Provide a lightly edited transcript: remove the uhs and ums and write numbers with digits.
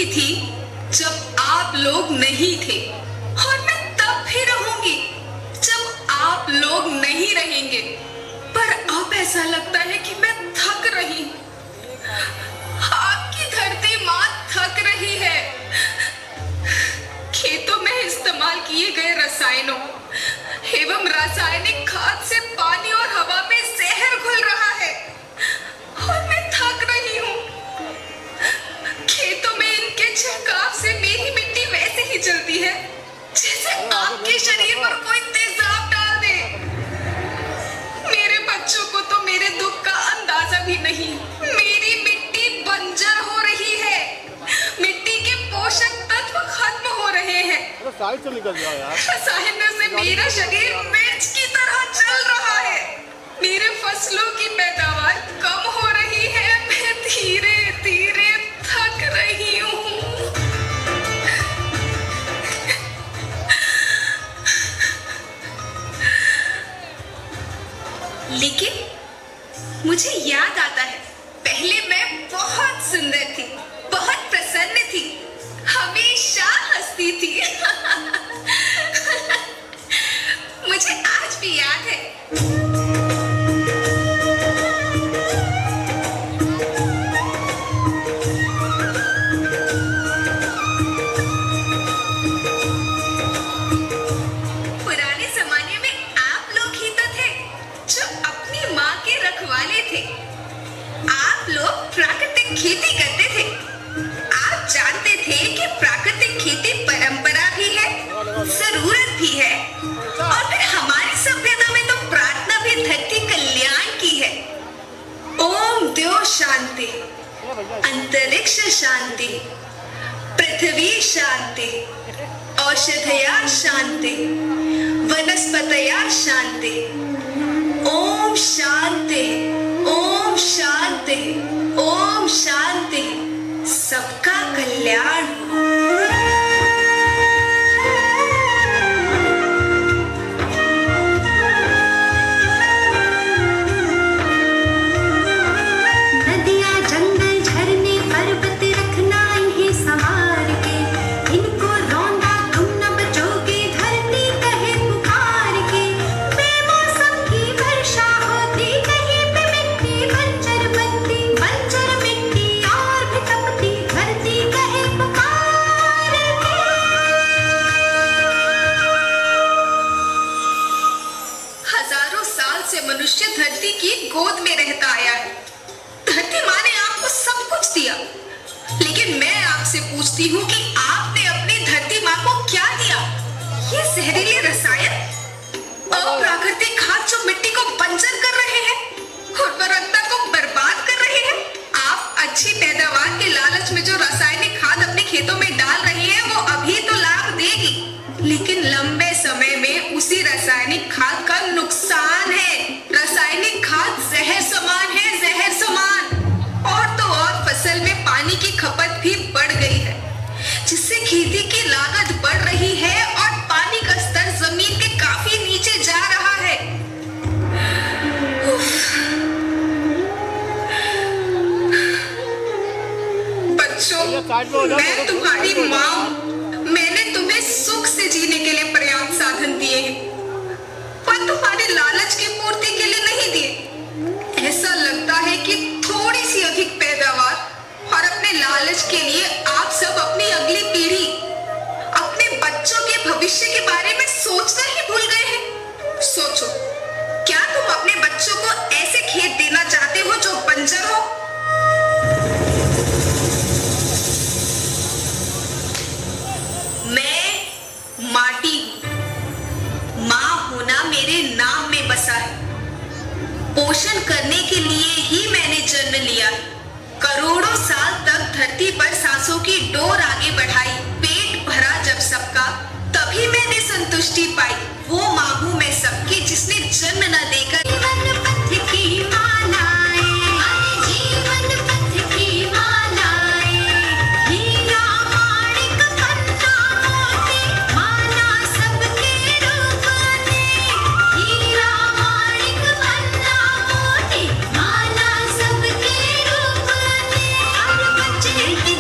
भी थी जब आप लोग नहीं थे, और मैं तब भी रहूंगी जब आप लोग नहीं रहेंगे। पर अब ऐसा लगता है कि मैं थक रही हूँ। आपकी धरती माँ थक रही है। खेतों में इस्तेमाल किए गए रसायनों एवं रासायनिक खाद से पानी और हवा में जहर घुल रहा है और मैं थक रही हूँ। खेतों में इनके छिड़काव से मेरी मिट्टी वैसे ही जलती है जैसे आपके शरीर पर कोई तेजाब डाल दे। मेरे बच्चों को तो मेरे दुख का अंदाजा भी नहीं। मेरी मिट्टी बंजर हो रही है, मिट्टी के पोषक तत्व खत्म हो रहे हैं। रसायनों से मेरा शरीर मिर्च की तरह जल रहा है। मेरे फसलों की पैदावार कम हो रही है। मैं धीरे धीरे थक रही हूँ। लेकिन मुझे याद आता है, पहले मैं बहुत सुंदर थी, बहुत प्रसन्न थी, हमेशा हंसती थी। मुझे आज भी याद है। पुराने जमाने में आप लोग ही तो थे जो अपनी माँ के रखवाले थे। आप लोग प्राकृतिक खेती करते थे। आप जानते थे कि प्राकृतिक खेती परंपरा भी है, जरूरत भी है, और फिर हमारी सभ्यता में तो प्रार्थना भी धरती कल्याण की है। ओम द्यो शांति, अंतरिक्ष शांति, पृथ्वी शांति, औषधया शांति, वनस्पतया शांति। ओम शांति, ओम शांति, ओम शांति। सबका कल्याण हो। नदियाँ, जंगल, झरने, पर्वत रखना इन्हें संवार के। इनको रौंदा तुम न बचोगे, धरती कहे पुकार के। बेमौसम की वर्षा होती, कहीं पे मिट्टी बंजर बनती। बंजर मिट्टी और भी तपती, धरती कहे पुकार के। हजारों साल से मनुष्य धरती की गोद में रहता आया है। धरती माँ ने आपको सब कुछ दिया, लेकिन मैं आपसे पूछती हूँ कि आपने अपनी धरती माँ को क्या दिया? ये जहरीले रसायन, अप्राकृतिक खाद जो मिट्टी को बंजर कर रहे हैं, उर्वरकता को बर्बाद कर रहे हैं। आप अच्छी पैदावार के लालच में जो रासायनिक खाद अपने खेतों में डाल रहे हैं, वो अभी तो लाभ देगी, लेकिन लंबे समय में उसी रासायनिक खाद का नुकसान है। रासायनिक खाद जहर समान है, जहर समान। और तो और फसल में पानी की खपत भी बढ़ गई है, जिससे खेती की लागत बढ़ रही है और पानी का स्तर जमीन के काफी नीचे जा रहा है। बच्चों, मैं तुम्हारी माँ हूँ। मैंने तुम्हें सुख से जीने के लिए पर्याप्त साधन दिए हैं, पर तुम्हारे लालच की पूर्ति के लिए नहीं दिए। ऐसा लगता है कि थोड़ी सी अधिक पैदावार और अपने लालच के लिए आप सब अपनी अगली पीढ़ी, अपने बच्चों के भविष्य के बारे में सोचना ही भूल गए हैं। सोचो, क्या तुम अपने बच्चों को ऐसे खेत देना चाहते हो जो बंजर हो? मैं माटी हूँ। माँ होना मेरे नाम में बसा है। पोषण करने के लिए ही मैंने जन्म लिया। करोड़ों साल तक धरती पर सांसों की डोर आगे बढ़ाई। पेट भरा जब सबका, तभी मैंने संतुष्टि पाई। वो माँ हूँ मैं सबकी, जिसने जन्म न देकर जीवन पथ की मालाएं, जीवन पथ की मालाएं, हीरा माणिक पन्ना मोती, माला सबके रूप ने। हीरा माणिक पन्ना मोती, माला सबके रूप ने। हर बच्चे की